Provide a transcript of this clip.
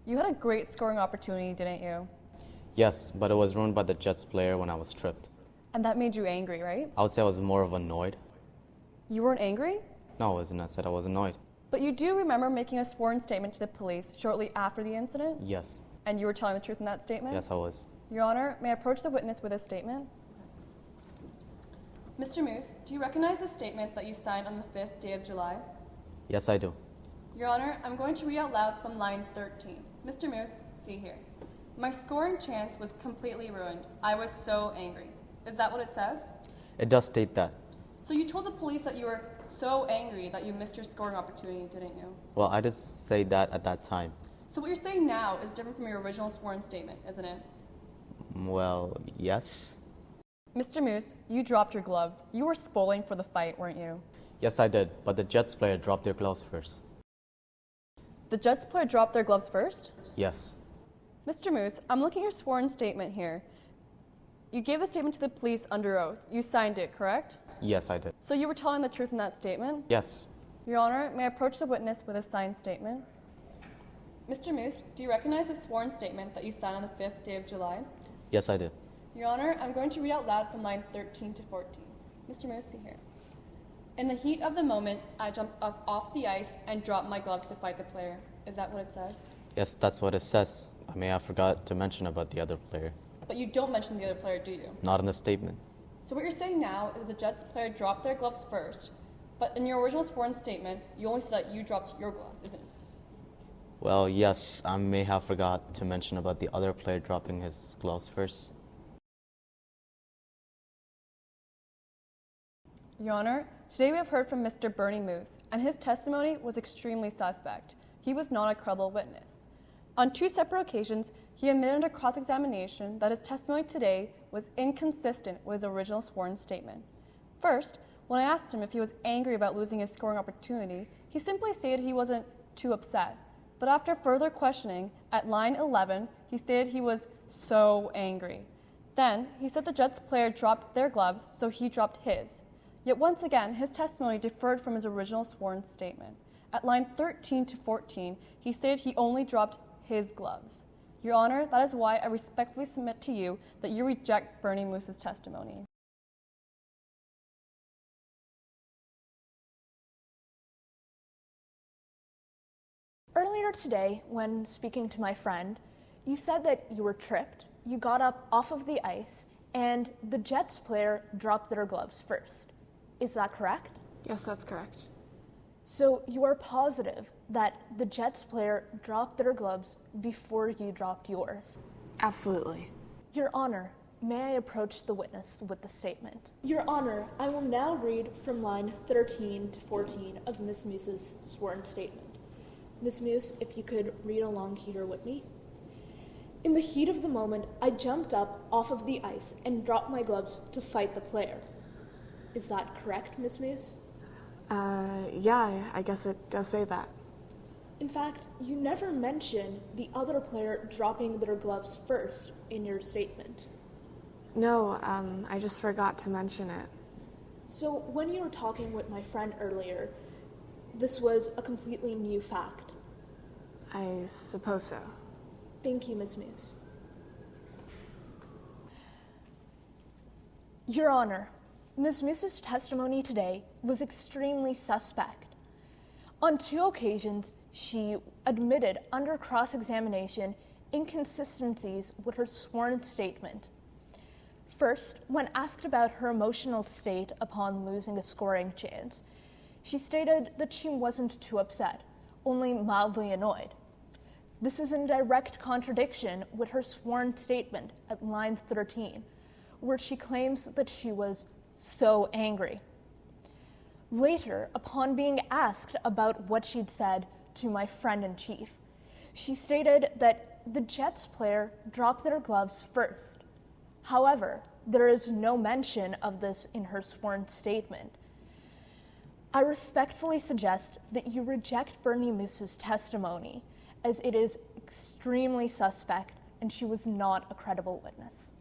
You had a great scoring opportunity, didn't you? Yes, but it was ruined by the Jets player when I was tripped. And that made you angry, right? I would say I was more of annoyed. You weren't angry? No, I wasn't. I said I was annoyed. But you do remember making a sworn statement to the police shortly after the incident? Yes. And you were telling the truth in that statement? Yes, I was. Your Honor, may I approach the witness with a statement? Mr. Moose, do you recognize the statement that you signed on the 5th day of July? Yes, I do. Your Honor, I'm going to read out loud from line 13. Mr. Moose, see here. My scoring chance was completely ruined. I was so angry. Is that what it says? It does state that. So you told the police that you were so angry that you missed your scoring opportunity, didn't you? Well, I did say that at that time. So what you're saying now is different from your original sworn statement, isn't it? Well, yes. Mr. Moose, you dropped your gloves. You were spoiling for the fight, weren't you? Yes, I did, but the Jets player dropped their gloves first. The Jets player dropped their gloves first? Yes. Mr. Moose, I'm looking at your sworn statement here. You gave the statement to the police under oath. You signed it, correct? Yes, I did. So you were telling the truth in that statement? Yes. Your Honor, may I approach the witness with a signed statement? Mr. Moose, do you recognize the sworn statement that you signed on the 5th day of July? Yes, I do. Your Honor, I'm going to read out loud from line 13 to 14. Mr. Moose, see here. In the heat of the moment, I jumped off the ice and dropped my gloves to fight the player. Is that what it says? Yes, that's what it says. I forgot to mention about the other player. But you don't mention the other player, do you? Not in the statement. So what you're saying now is that the Jets player dropped their gloves first, but in your original sworn statement, you only said that you dropped your gloves, isn't it? Well, yes, I may have forgot to mention about the other player dropping his gloves first. Your Honor, today we have heard from Mr. Bernie Moose, and his testimony was extremely suspect. He was not a credible witness. On 2 separate occasions, he admitted under cross-examination that his testimony today was inconsistent with his original sworn statement. First, when I asked him if he was angry about losing his scoring opportunity, he simply stated he wasn't too upset. But after further questioning, at line 11, he stated he was so angry. Then, he said the Jets player dropped their gloves, so he dropped his. Yet once again, his testimony differed from his original sworn statement. At line 13 to 14, he stated he only dropped his gloves. Your Honor, that is why I respectfully submit to you that you reject Bernie Moose's testimony. Earlier today, when speaking to my friend, you said that you were tripped, you got up off of the ice, and the Jets player dropped their gloves first. Is that correct? Yes, that's correct. So you are positive that the Jets player dropped their gloves before you dropped yours? Absolutely. Your Honor, may I approach the witness with the statement? Your Honor, I will now read from line 13 to 14 of Ms. Moose's sworn statement. Ms. Moose, if you could read along here with me. In the heat of the moment, I jumped up off of the ice and dropped my gloves to fight the player. Is that correct, Ms. Moose? Yeah, I guess it does say that. In fact, you never mention the other player dropping their gloves first in your statement. No, I just forgot to mention it. So when you were talking with my friend earlier, this was a completely new fact. I suppose so. Thank you, Ms. Moose. Your Honor, Ms. Moose's testimony today was extremely suspect. On 2 occasions, she admitted under cross-examination inconsistencies with her sworn statement. First, when asked about her emotional state upon losing a scoring chance, she stated that she wasn't too upset, only mildly annoyed. This is in direct contradiction with her sworn statement at line 13, where she claims that she was so angry. Later, upon being asked about what she'd said to my friend in chief, she stated that the Jets player dropped their gloves first. However, there is no mention of this in her sworn statement. I respectfully suggest that you reject Bernie Moose's testimony, as it is extremely suspect and she was not a credible witness.